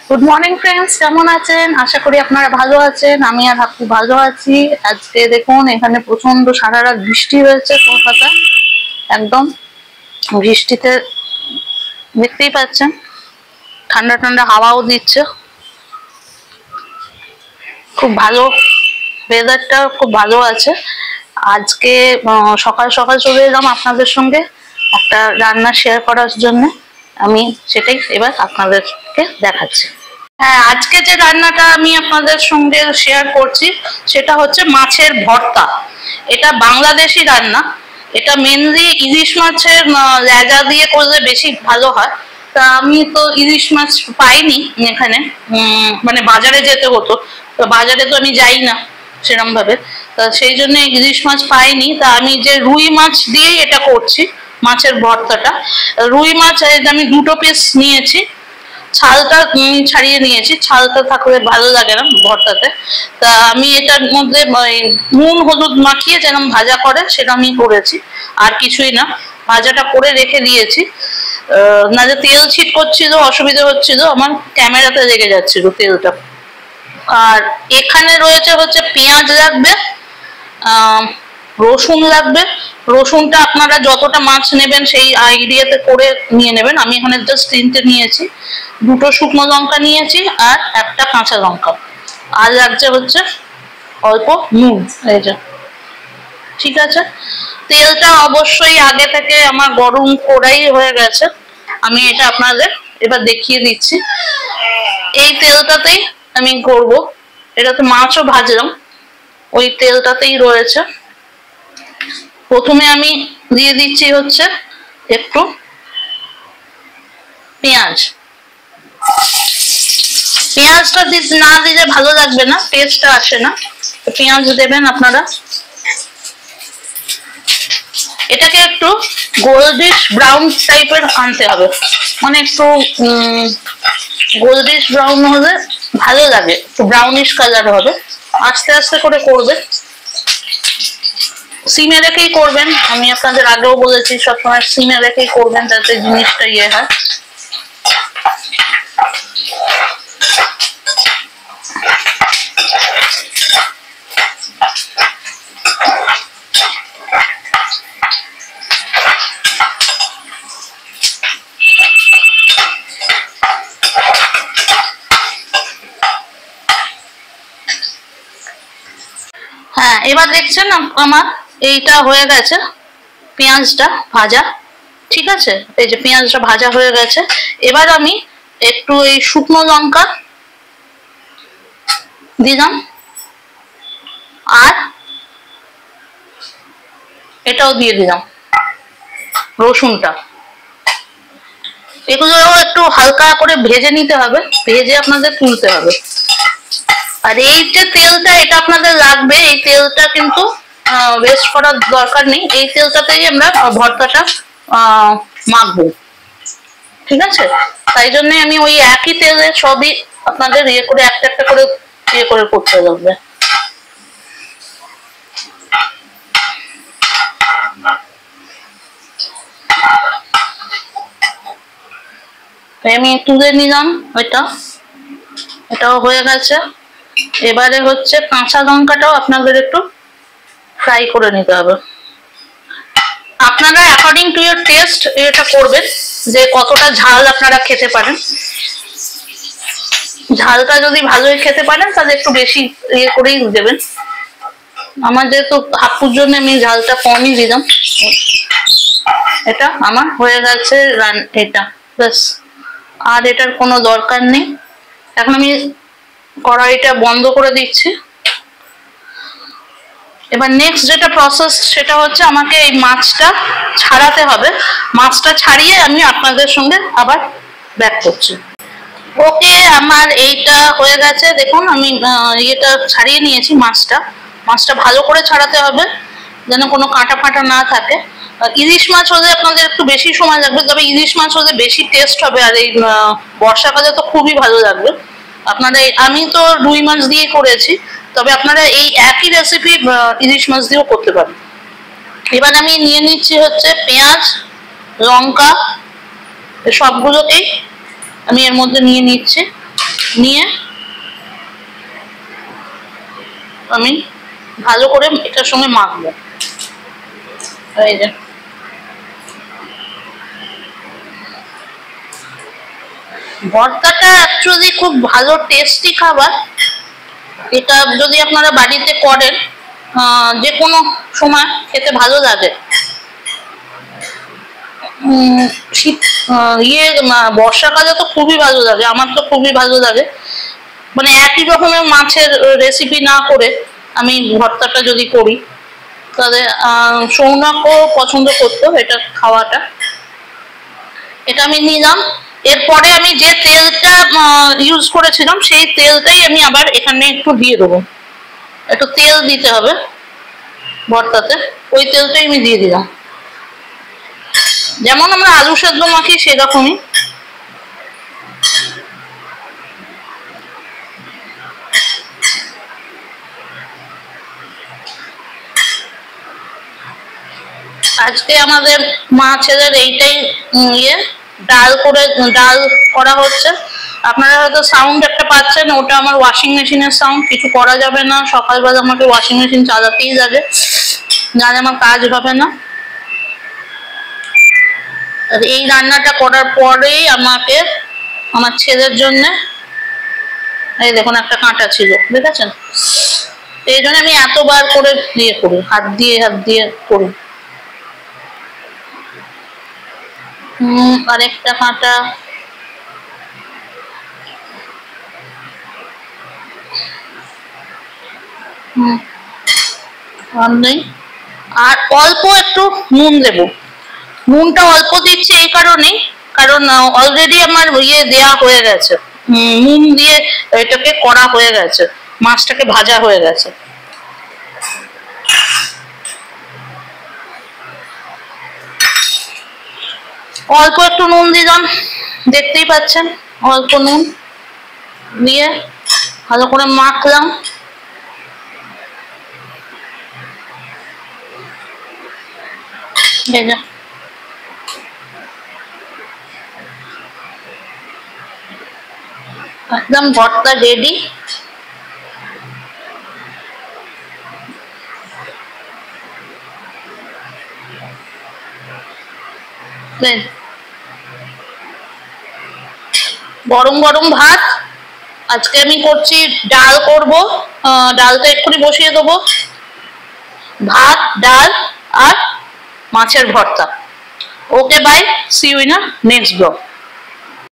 Good morning friends, কেমন আছেন? আশা করি আপনারা ভালো আছেন। আমি আর হাপ্পু ভালো আছি। আজকে দেখুন এখানে প্রচন্ড সারা রাত বৃষ্টি হয়েছে কলকাতায়। একদম বৃষ্টিতে দেখতেই পাচ্ছেন, ঠান্ডা ঠান্ডা হাওয়াও দিচ্ছে। খুব ভালো, ওয়েদারটা খুব ভালো আছে। আজকে সকাল সকাল চলে এলাম আপনাদের সঙ্গে একটা রান্না শেয়ার করার জন্য। আমি সেটাই এবার আপনাদেরকে দেখাচ্ছি। হ্যাঁ, আজকে যে রান্নাটা আমি আপনাদের সঙ্গে শেয়ার করছি সেটা হচ্ছে মাছের ভর্তা। এটা বাংলাদেশি রান্না। এটা মেনলি ইলিশ মাছের লেজা দিয়ে করলে বেশি ভালো হয়। তা আমি তো ইলিশ মাছ পাইনি এখানে, মানে বাজারে যেতে হতো। তো বাজারে তো আমি যাই না সেরকম ভাবে, তা সেই জন্য ইলিশ মাছ পাইনি। তা আমি যে রুই মাছ দিয়েই এটা করছি, মাছের ভর্তাটা। রুই মাছ আমি 2 পিস নিয়েছি। ছালটা ছাড়িয়ে নিয়েছি, ছালটা থাকলে ভালো লাগে না ভর্তাতে। তা আমি এটার মধ্যে নুন হলুদ মাখিয়ে যেরকম ভাজা করে সেটা আমি করেছি, আর কিছুই না। ভাজাটা করে রেখে দিয়েছি, না যে তেল ছিট করছিল, অসুবিধা হচ্ছিল, আমার ক্যামেরাতে লেগে যাচ্ছিল তেলটা। আর এখানে রয়েছে হচ্ছে পেঁয়াজ লাগবে, রসুন লাগবে। রসুনটা আপনারা যতটা মাছ নেবেন সেই আইডিয়াতে করে নিয়ে নেবেন। আমি এখানে জাস্ট 3টে নিয়েছি। 2টো শুকনো লঙ্কা নিয়েছি আর 1টা কাঁচা লঙ্কা। আর লাগছে হচ্ছে অল্প নুন। এই যে, ঠিক আছে। তেলটা অবশ্যই আগে থেকে আমার গরম করাই হয়ে গেছে। আমি এটা আপনাদের এবার দেখিয়ে দিচ্ছি। এই তেলটাতেই আমি করব। এটাতে মাছও ভাজলাম, ওই তেলটাতেই রয়েছে। প্রথমে আমি দিয়ে দিচ্ছি হচ্ছে একটু পেঁয়াজ। পেঁয়াজটা না দিলে ভালো লাগবে না, টেস্টটা আসে না। পেঁয়াজ দেবেন আপনারা। এটাকে একটু গোল্ডিশ ব্রাউন টাইপের আনতে হবে, মানে একটু গোল্ডিশ ব্রাউন হলে ভালো লাগে, একটু ব্রাউনিশ কালার হবে। আস্তে আস্তে করে করবে, সিমে রেখেই করবেন। আমি আপনাদের আগেও বলেছি সবসময় সিমে রেখেই করবেন, যাতে জিনিসটা ইয়ে হয়। হ্যাঁ, এবার দেখছেন আমার এইটা হয়ে গেছে, পেঁয়াজটা ভাজা। ঠিক আছে, এই যে পেঁয়াজটা ভাজা হয়ে গেছে। এবার আমি একটু এই শুকনো লঙ্কা দিলাম, আর এটাও দিয়ে দিলাম, রসুনটা। এগুলো একটু হালকা করে ভেজে নিতে হবে, ভেজে আপনাদের তুলতে হবে। আর এই যে তেলটা, এটা আপনাদের লাগবে। এই তেলটা কিন্তু ওয়েস্ট করার দরকার নেই। এই তেলটাতেই আমরা ভর্তাটা মাখবো, ঠিক আছে। তাই জন্য আমি ওই একই তেলে সবই আপনাদের ইয়ে করে একটা একটা করে ইয়ে করে করতে হবে। আমি তুলে নিলাম ওইটা, এটাও হয়ে গেছে। এবারে হচ্ছে কাঁচা লঙ্কাটাও আপনাদের একটু ফ্রাই করে নিতে হবে। আপনারা অ্যাকর্ডিং টু ইয়োর টেস্ট এটা করবেন, যে কতটা ঝাল আপনারা খেতে পারেন। ঝালটা যদি ভালোই খেতে পারেন তাহলে একটু বেশি ইয়ে করেই দেবেন। আমার যেহেতু হাপ্পুর জন্য আমি ঝালটা কমই দিলাম। এটা আমার হয়ে গেছে এটা ব্যাস, আর এটার কোনো দরকার নেই। এখন আমি কড়াইটা বন্ধ করে দিচ্ছি। এবার নেক্সট যেটা প্রসেস সেটা হচ্ছে আমাকে এই মাছটা ছাড়াতে হবে। মাছটা ছাড়িয়ে আমি আপনাদের সঙ্গে আবার ব্যাক করছি। ওকে, আমার এইটা হয়ে গেছে। দেখুন আমি ইয়েটা ছাড়িয়ে নিয়েছি, মাছটা। মাছটা ভালো করে ছাড়াতে হবে যেন কোনো কাঁটা ফাটা না থাকে। ইলিশ মাছ হলে আপনাদের একটু বেশি সময় লাগবে, তবে ইলিশ মাছ হলে বেশি টেস্ট হবে। আর এই বর্ষাকালে তো খুবই ভালো লাগবে আপনারা। আমি তো রুই মাছ দিয়ে করেছি, তবে আপনারা এই একই রেসিপি ইলিশ মাছ দিয়েও করতে পারেন। এবার আমি নিয়ে নিচ্ছি হচ্ছে পেঁয়াজ, লঙ্কা, সবগুলোকেই আমি এর মধ্যে নিয়ে নিচ্ছি। নিয়ে আমি ভালো করে এটার সঙ্গে মাখবো। এই যে ভর্তাটা অ্যাকচুয়ালি খুব ভালো টেস্টি খাবার। এটা যদি আপনারা বাড়িতে করেন যে কোনো সময় খেতে ভালো লাগে। শীত বর্ষাকালে তো খুবই ভালো লাগে, আমার তো খুবই ভালো লাগে। মানে একই রকমের মাছের রেসিপি না করে আমি ভর্তাটা যদি করি তাহলে সৌনকও পছন্দ করতো এটা খাওয়াটা। এটা আমি নিলাম। এরপরে আমি যে তেলটা ইউজ করেছিলাম সেই তেলটাই আমি আবার এখানে একটু দিয়ে দেবো। একটু তেল দিতে হবে ভর্তাতে, ওই তেলটাই আমি দিয়ে দিলাম। যেমন আমরা আলু সেদ্ধ মাখি সেরকমই। আজকে আমাদের মা ছেলের এইটাই ডাল করা হচ্ছে। আপনারা হয়তো সাউন্ড একটা পাচ্ছেন, ওটা আমার ওয়াশিং মেশিনের সাউন্ড। কিছু করা যাবে না, সকালবেলা আমাকে ওয়াশিং মেশিন চালাতেই যাবে, নাহলে আমার কাজ হবে না। এই রান্নাটা করার পরেই আমাকে আমার ছেলের জন্য, এই দেখুন একটা কাঁটা ছিল দেখেছেন, এই জন্য আমি এতবার করে করি, হাত দিয়ে করি। আরেকটা কাঁটা, আর অল্প একটু নুন দেবো। নুনটা অল্প দিচ্ছি এই কারণেই, কারণ অলরেডি আমার দেয়া হয়ে গেছে, নুন দিয়ে এটাকে করা হয়ে গেছে, মাছটাকে ভাজা হয়ে গেছে। অল্প একটু নুন দিলাম, দেখতেই পাচ্ছেন, অল্প নুন দিয়ে ভালো করে মাখলাম। একদম ভর্তা রেডি। গরম গরম ভাত। আজকে আমি করছি ডাল করব, ডালটা এক্ষুনি বসিয়ে দেবো। ভাত, ডাল আর মাছের ভর্তা। Okay, bye, see you in a next blog.